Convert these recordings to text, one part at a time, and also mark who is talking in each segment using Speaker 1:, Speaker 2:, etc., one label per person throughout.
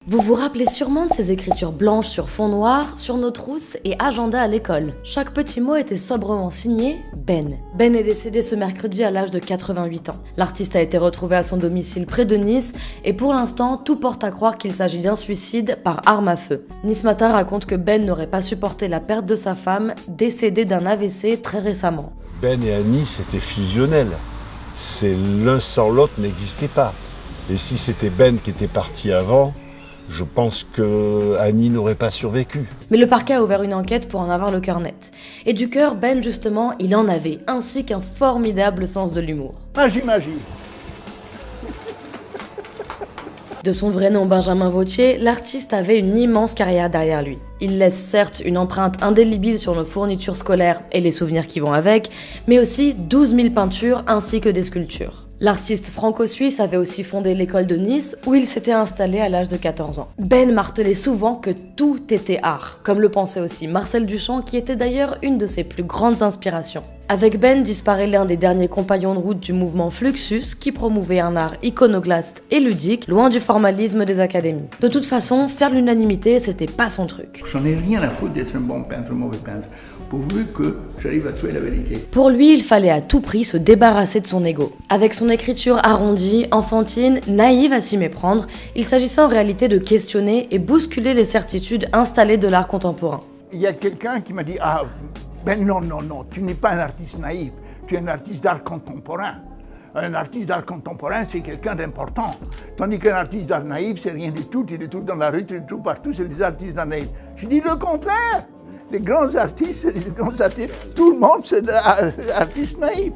Speaker 1: Vous vous rappelez sûrement de ces écritures blanches sur fond noir, sur nos trousses et agenda à l'école. Chaque petit mot était sobrement signé Ben. Ben est décédé ce mercredi à l'âge de 88 ans. L'artiste a été retrouvé à son domicile près de Nice et pour l'instant, tout porte à croire qu'il s'agit d'un suicide par arme à feu. Nice Matin raconte que Ben n'aurait pas supporté la perte de sa femme, décédée d'un AVC très récemment.
Speaker 2: Ben et Annie, c'était fusionnel. C'est l'un sans l'autre n'existait pas. Et si c'était Ben qui était parti avant, je pense que Annie n'aurait pas survécu.
Speaker 1: Mais le parquet a ouvert une enquête pour en avoir le cœur net. Et du cœur, Ben justement, il en avait, ainsi qu'un formidable sens de l'humour.
Speaker 3: Magie.
Speaker 1: De son vrai nom Benjamin Vautier, l'artiste avait une immense carrière derrière lui. Il laisse certes une empreinte indélébile sur nos fournitures scolaires et les souvenirs qui vont avec, mais aussi 12 000 peintures ainsi que des sculptures. L'artiste franco-suisse avait aussi fondé l'école de Nice où il s'était installé à l'âge de 14 ans. Ben martelait souvent que tout était art, comme le pensait aussi Marcel Duchamp qui était d'ailleurs une de ses plus grandes inspirations. Avec Ben disparaît l'un des derniers compagnons de route du mouvement Fluxus qui promouvait un art iconoclaste et ludique, loin du formalisme des académies. De toute façon, faire l'unanimité, c'était pas son truc.
Speaker 3: J'en ai rien à foutre d'être un bon peintre ou un mauvais peintre, pourvu que j'arrive à trouver la vérité.
Speaker 1: Pour lui, il fallait à tout prix se débarrasser de son ego. Avec son écriture arrondie, enfantine, naïve à s'y méprendre, il s'agissait en réalité de questionner et bousculer les certitudes installées de l'art contemporain.
Speaker 3: Il y a quelqu'un qui m'a dit « Ah, Ben non, tu n'es pas un artiste naïf, tu es un artiste d'art contemporain. Un artiste d'art contemporain, c'est quelqu'un d'important. Tandis qu'un artiste d'art naïf, c'est rien du tout, il est tout dans la rue, il est tout partout, c'est des artistes d'art naïfs. » Je dis le contraire. Les grands artistes, tout le monde, c'est des artistes naïfs.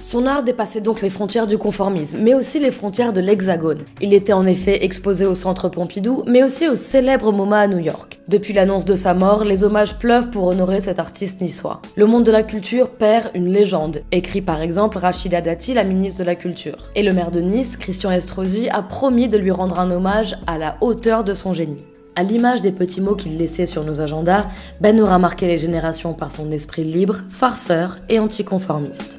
Speaker 1: Son art dépassait donc les frontières du conformisme, mais aussi les frontières de l'Hexagone. Il était en effet exposé au Centre Pompidou, mais aussi au célèbre MoMA à New York. Depuis l'annonce de sa mort, les hommages pleuvent pour honorer cet artiste niçois. Le monde de la culture perd une légende, écrit par exemple Rachida Dati, la ministre de la Culture. Et le maire de Nice, Christian Estrosi, a promis de lui rendre un hommage à la hauteur de son génie. À l'image des petits mots qu'il laissait sur nos agendas, Ben aura marqué les générations par son esprit libre, farceur et anticonformiste.